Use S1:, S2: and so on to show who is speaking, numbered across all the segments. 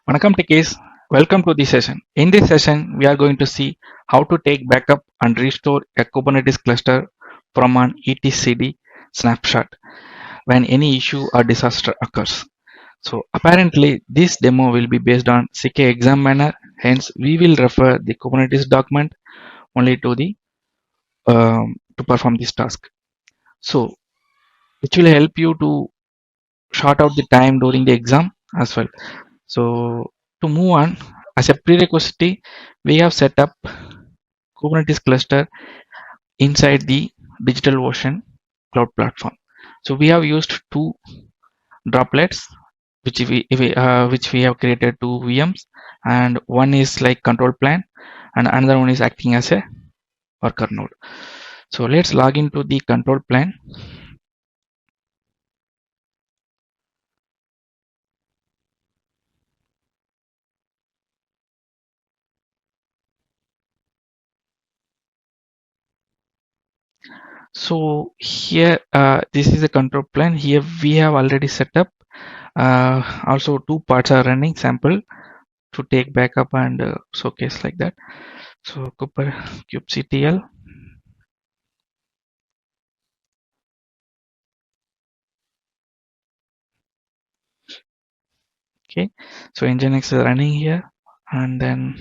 S1: Welcome K8s. Welcome to this session. In this session, we are going to see how to take backup and restore a Kubernetes cluster from an etcd snapshot when any issue or disaster occurs. So apparently, this demo will be based on CKA exam manner. Hence, we will refer the Kubernetes document only to the to perform this task. So, which will help you to short out the time during the exam as well. So to move on, as a prerequisite, we have set up Kubernetes cluster inside the DigitalOcean cloud platform. So we have used two droplets, which we have created two VMs, and one is like control plane, and another one is acting as a worker node. So let's log into the control plane. So here, this is a control plane. Here we have already set up. Also, two parts are running sample to take backup and showcase like that. So kubectl. Okay, so nginx is running here, and then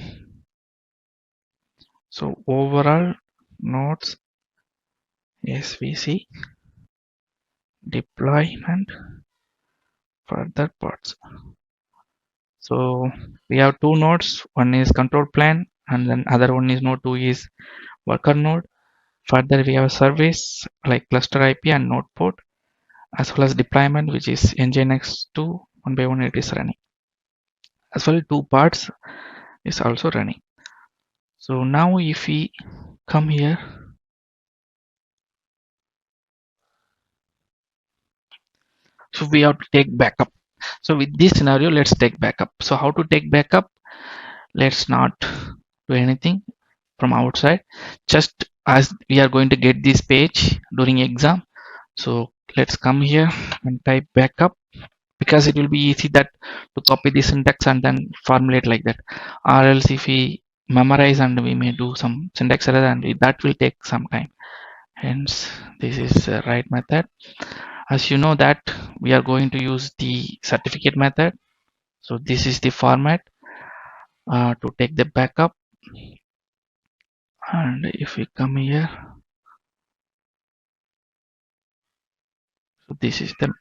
S1: so overall nodes svc deployment further parts. So we have two nodes, one is control plane and then other one is node 2 is worker node. Further we have service like cluster ip and node port, as well as deployment, which is nginx2 one by one it is running, as well two parts is also running. So now if we come here, so we have to take backup. So with this scenario, let's take backup. So how to take backup? Let's not do anything from outside, just as we are going to get this page during exam. So let's come here and type backup, because it will be easy that to copy the syntax and then formulate like that, or else if we memorize and we may do some syntax error, and that will take some time. Hence this is the right method. As you know that we are going to use the certificate method, so this is the format to take the backup. And if we come here, so this is the,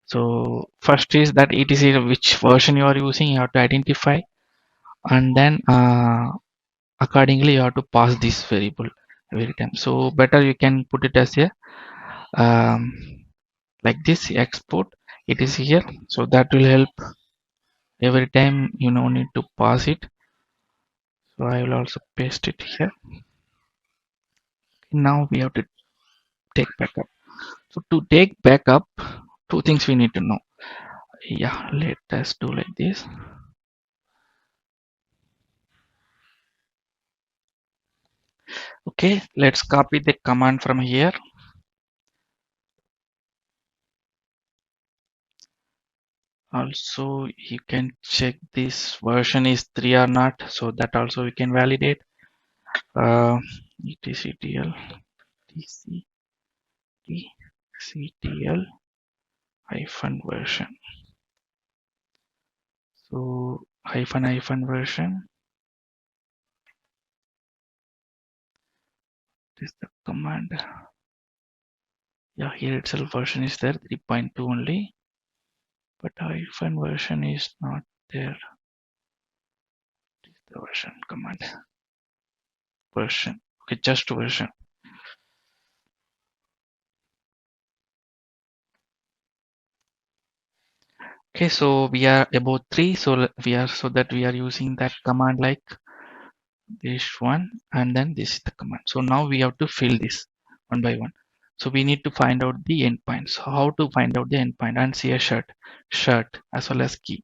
S1: so first is that etc which version you are using, you have to identify, and then accordingly you have to pass this variable every time. So better you can put it as a um, like this export, it is here, so that will help every time you no need to pass it. So I will also paste it here. Now we have to take backup. So to take backup, two things we need to know. Yeah, let us do like this. Okay, let's copy the command from here. Also you can check this version is 3 or not, so that also we can validate. etctl tctl hyphen version. So hyphen version is the command. Yeah, here itself version is there, 3.2 only, but hyphen version is not there. This is the version command. Version, okay, just version. Okay, so we are about 3, so we are, so that we are using that command like this one, and then this is the command. So now we have to fill this one by one. So we need to find out the endpoint. So how to find out the endpoint? And see a shirt as well as key,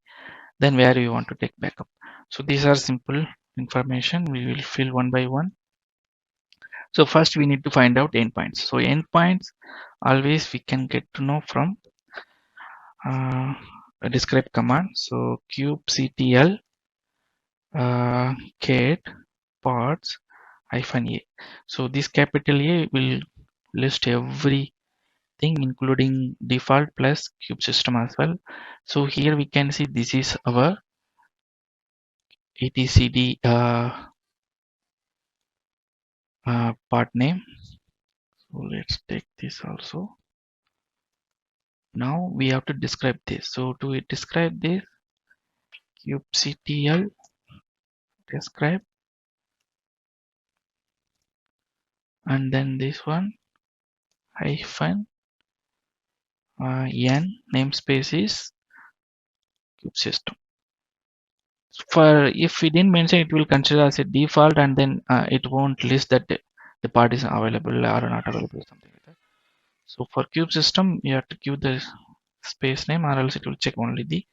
S1: then where you want to take backup. So these are simple information we will fill one by one. So first we need to find out endpoints. So endpoints always we can get to know from describe command. So kubectl K8 pods -a. So this capital A will list everything including default plus kube system as well. So here we can see this is our etcd part name. So let's take this also. Now we have to describe this. So to describe this, kubectl describe, and then this one hyphen n namespace is kube system. For if we didn't mention, it will consider as a default, and then it won't list that the part is available or not available, something like that. So for kube system, you have to give the space name, or else it will check only the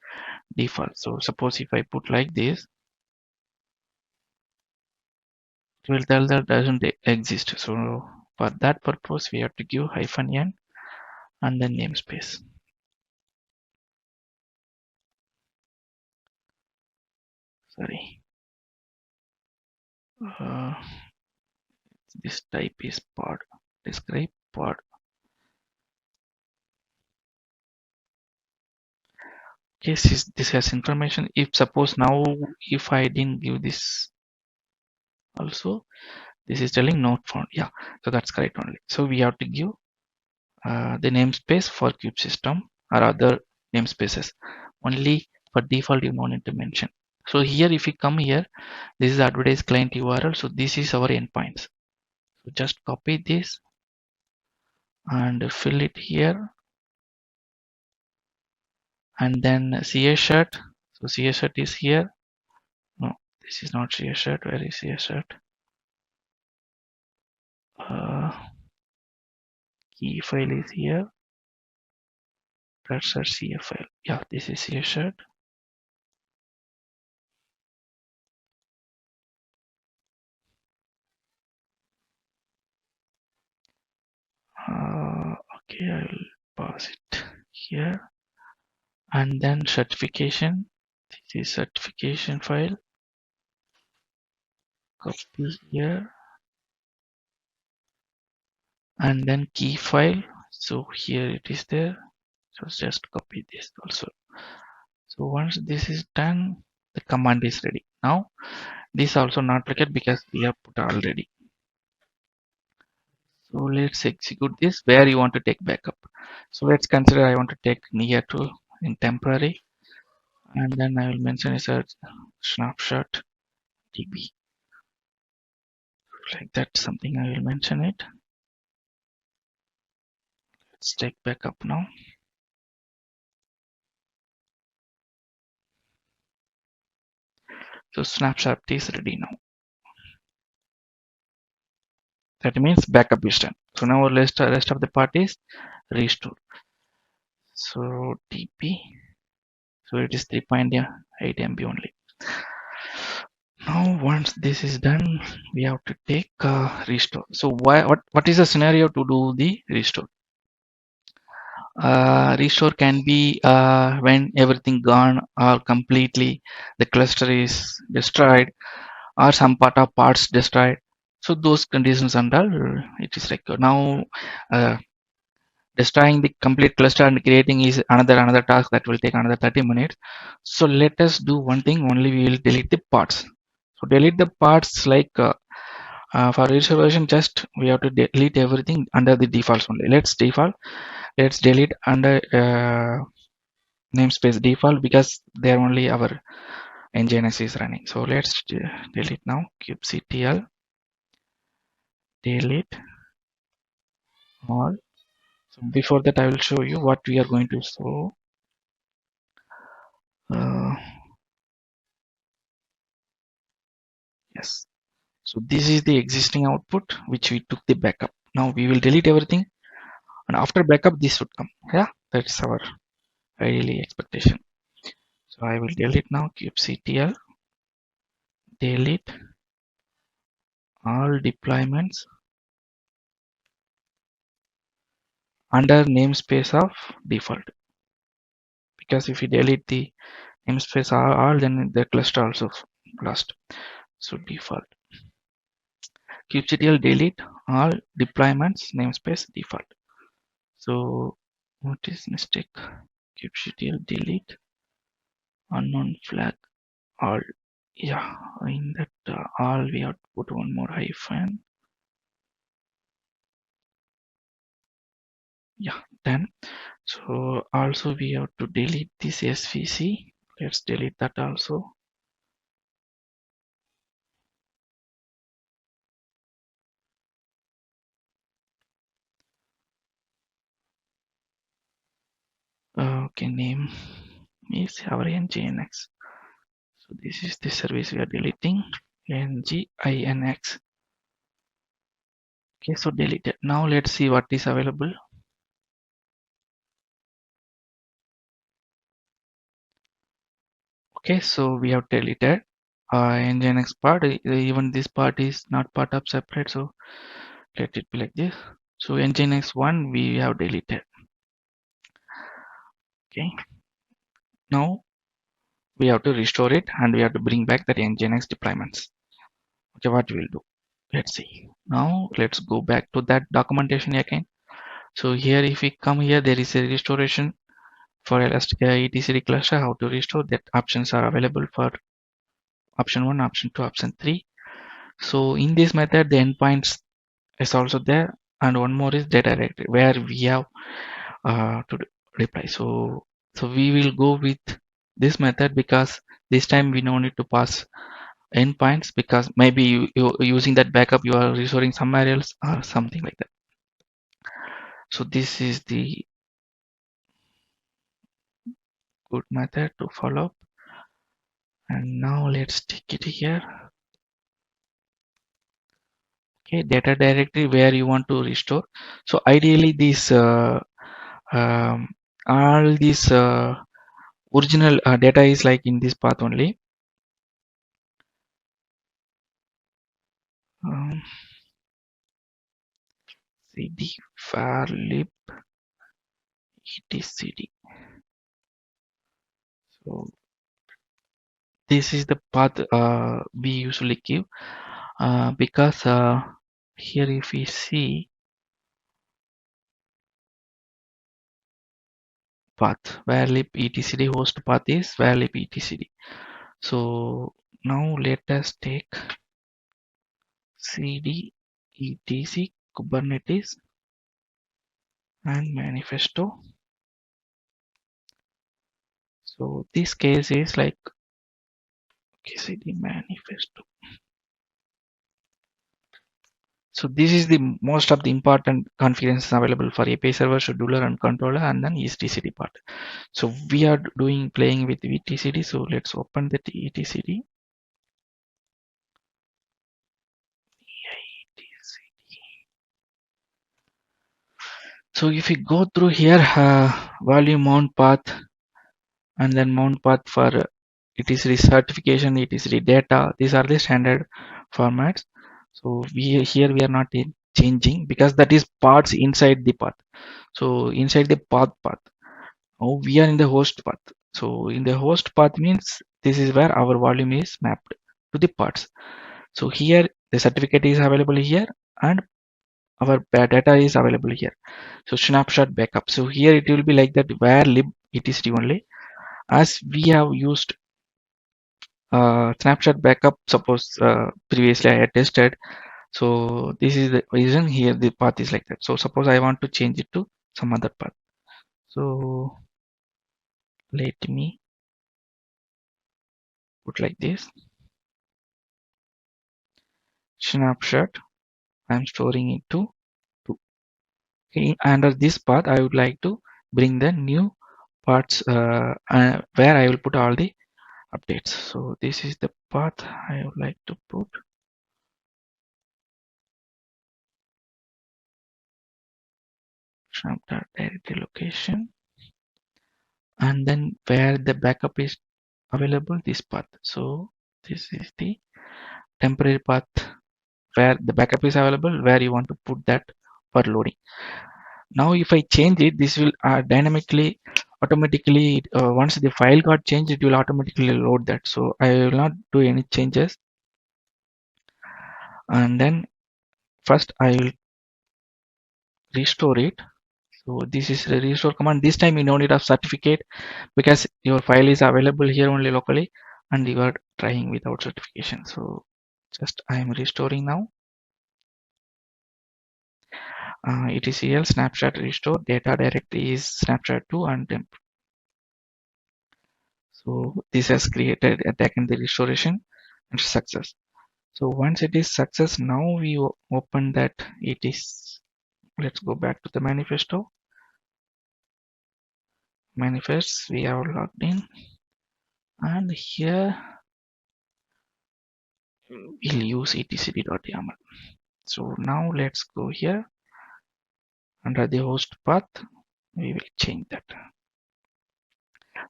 S1: default. So suppose if I put like this, it will tell that doesn't exist. So for that purpose, we have to give -n and then namespace. Sorry, uh, this type is pod. Describe pod. Okay, this has information. If suppose now if I didn't give this also, this is telling not found. Yeah, so that's correct only. So we have to give the namespace for kube system or other namespaces. Only for default you don't need to mention. So here if we come here, this is advertise client URL. So this is our endpoints. So just copy this and fill it here, and then CA shirt. So CA shirt is here. No, this is not CA shirt. Where is CA shirt? Key file is here. That's our CA file. Yeah, this is CA shirt. Okay, I will pass it here, and then certification. This is certification file. Copy here, and then key file. So here it is there. So just copy this also. So once this is done, the command is ready. Now this also not required because we have put already. So let's execute this. Where you want to take backup. So let's consider I want to take near to in temporary, and then I will mention as a snapshot db, like that, something I will mention it. Let's take backup now. So snapshot is ready now. That means backup is done. So now rest of the part is restore. So db, so it is 3.8 MB only. Now once this is done, we have to take restore. So what is the scenario to do the restore? Restore can be when everything gone or completely the cluster is destroyed, or some part of parts destroyed. So those conditions and all, it is required. Now destroying the complete cluster and creating is another task that will take another 30 minutes. So let us do one thing only. We will delete the parts. So delete the parts, like for restore version, just we have to delete everything under the defaults only. Let's delete under namespace default, because there only our nginx is running. So let's delete now. Kubectl delete all. So before that, I will show you what we are going to show. Yes. So this is the existing output which we took the backup. Now we will delete everything, and after backup this should come. Yeah, that's our ideally expectation. So I will delete now. Kubectl delete all deployments under namespace of default, because if you delete the namespace all, then the cluster also lost. So default kubectl delete all deployments namespace default. So what is mistake? Kubectl delete unknown flag all. Yeah, in that all we have to put one more hyphen. Yeah, then so also we have to delete this svc. Let's delete that also. Okay, name is our nginx. So this is the service we are deleting, nginx. Okay, so delete it. Now let's see what is available. Okay, so we have deleted nginx part. Even this part is not part of separate, so let it be like this. So nginx 1 we have deleted. Okay, now we have to restore it and we have to bring back that nginx deployments. Okay, what we'll do, let's see. Now let's go back to that documentation again. So here if we come here, there is a restoration for elastic etcd cluster. How to restore that? Options are available for option 1, option 2, option 3. So in this method the endpoints is also there, and one more is data directory where we have to reply. So we will go with this method because this time we no need to pass endpoints, because maybe you using that backup you are restoring somewhere else or something like that. So this is the good method to follow. And now let's take it here. Okay, data directory where you want to restore. So ideally this um, all this original data is like in this path only. Cd var lib etcd. So this is the path we usually give because here if we see path where lib etcd host path is where lib etcd. So now let us take cd etc kubernetes and manifesto. So this case is like cd manifesto. So this is the most of the important configurations available for API server, scheduler and controller, and then etcd part. So we are playing with etcd. So let's open the etcd. So if we go through here, volume mount path, and then mount path for etcd certification, etcd data, these are the standard formats. So we are not changing because that is parts inside the path. So inside the path, now we are in the host path. So in the host path means this is where our volume is mapped to the parts. So here the certificate is available here and our data is available here. So snapshot backup. So here it will be like that where lib etcd only. As we have used snapshot backup, suppose previously I had tested. So this is the reason here the path is like that. So suppose I want to change it to some other path. So let me put like this snapshot. I'm storing it to 2. Okay, under this path I would like to bring the new parts where I will put all the updates. So this is the path I would like to put. Snapshot directory location, and then where the backup is available, this path. So this is the temporary path where the backup is available, where you want to put that for loading. Now if I change it, this will dynamically automatically once the file got changed, it will automatically load that. So I will not do any changes, and then first I will restore it. So this is the restore command. This time you no need of certificate because your file is available here only locally and you are trying without certification. So just I am restoring now. Etcl snapshot restore data directory is snapshot 2 and temp. So this has created attack in the restoration and success. So once it is success, now we open that it is. Let's go back to the manifesto. Manifests we are logged in, and here we'll use etcd.yaml. So now let's go here under the host path. We will change that.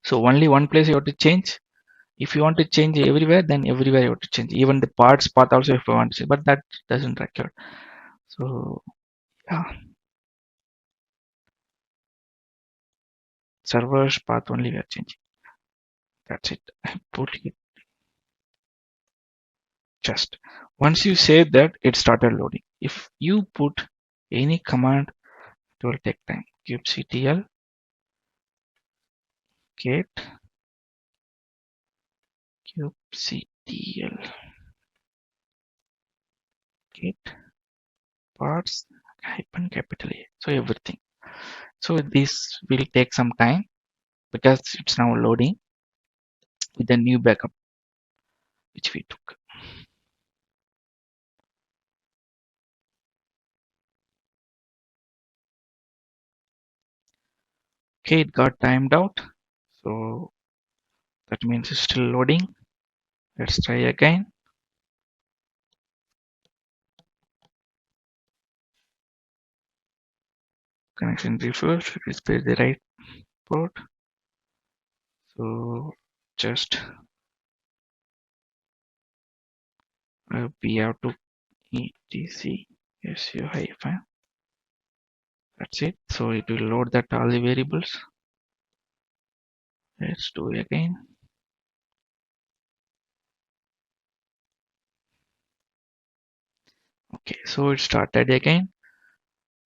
S1: So only one place you have to change. If you want to change everywhere, then everywhere you have to change. Even the parts path also if you want to, but that doesn't record. So yeah, server's path only we are changing. That's it. I put it just. Once you say that, it started loading. If you put any command, it will take time. kubectl get kubectl get parts hyphen capital A. So everything. So this will take some time because it's now loading with the new backup which we took. Okay, it got timed out. So that means it's still loading. Let's try again. Connection refresh, display the right port. So just we have to etc su hyphen. That's it. So it will load that all the variables. Let's do it again. Okay, so it started again.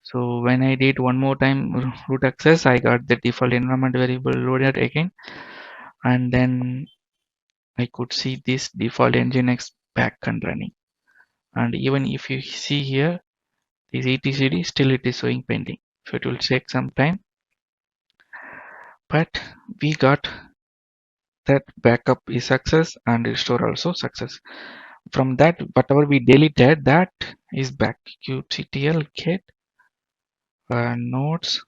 S1: So when I did one more time root access, I got the default environment variable loaded again, and then I could see this default nginx back and running. And even if you see here, this etcd still it is showing pending. So it will take some time, but we got that backup is success and restore also success. From that, whatever we deleted, that is back. kubectl get nodes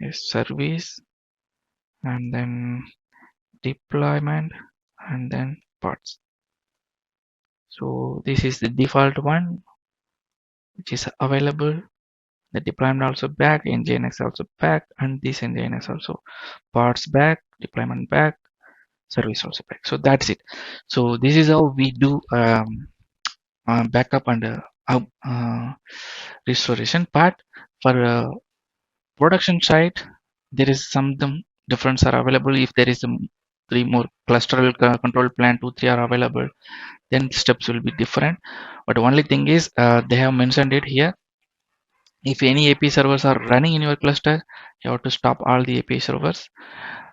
S1: is service, and then deployment, and then parts. So this is the default one which is available. The deployment also back, nginx also back, and this nginx also parts back, deployment back, service also back. So that's it. So this is how we do backup and restoration part. For production side, there is some difference are available. If there is three more cluster control plan, 2 3 are available, then steps will be different. But only thing is they have mentioned it here. If any API servers are running in your cluster, you have to stop all the API servers.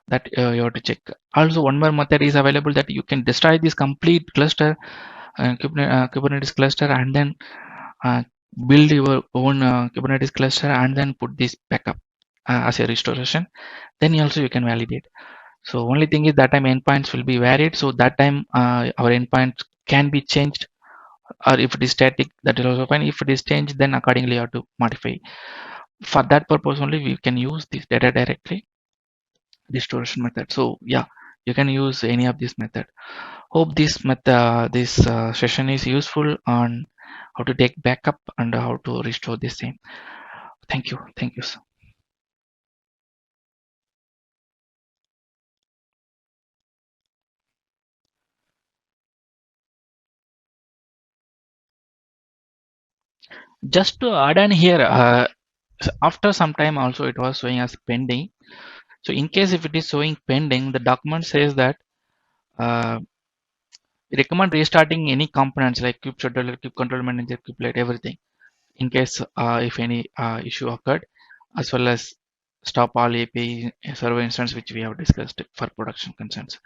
S1: That you have to check. Also, one more method is available that you can destroy this complete cluster, Kubernetes cluster, and then uh, build your own Kubernetes cluster and then put this backup as a restoration. Then also you can validate. So only thing is that time endpoints will be varied. So that time our endpoint can be changed, or if it is static, that is also fine. If it is changed, then accordingly you have to modify. For that purpose only we can use this data directly restoration method. So yeah, you can use any of this method. Hope this method, this session is useful on how to take backup and how to restore the same. Thank you. Thank you. Just to add on here, So after some time also it was showing as pending. So in case if it is showing pending, the document says that uh, we recommend restarting any components like kube scheduler, kube control manager, kubelet, everything in case if any issue occurred, as well as stop all API server instance which we have discussed for production concerns.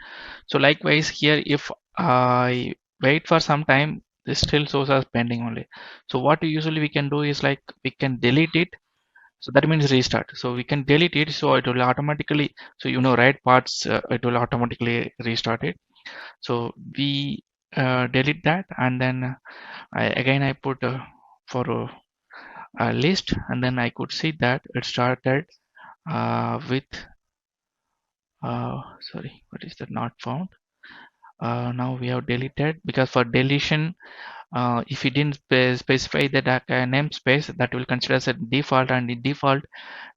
S1: So likewise here, if I wait for some time, this still shows as pending only. So what usually we can do is like we can delete it. So that means restart. So we can delete it. So it will automatically, so write parts, it will automatically restart it. So we delete that, and then again I put for a list, and then I could see that it started with sorry, what is that, not found. Now we have deleted, because for deletion, if you didn't specify the namespace, that will consider as a default, and in default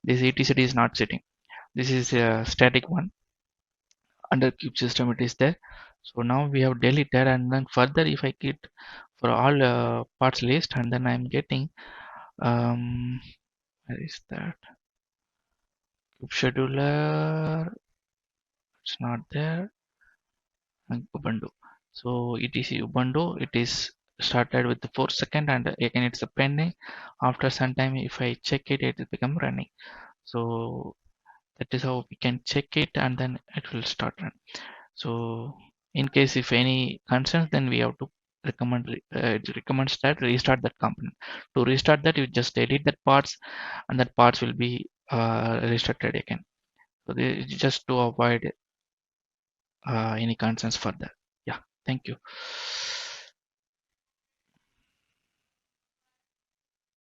S1: this etc is not sitting. This is a static one. Under cube system it is there. So now we have deleted, and then further if I get for all parts list, and then I'm getting where is that cube scheduler, it's not there, and Ubuntu. So etc Ubuntu, it is started with the 4 second, and again it's a pending. After some time if I check it, it will become running. So that is how we can check it, and then it will start run. So in case if any concerns, then we have to it recommends that restart that component. To restart that, you just delete that parts, and that parts will be restarted again. So just to avoid any concerns further. Yeah, thank you.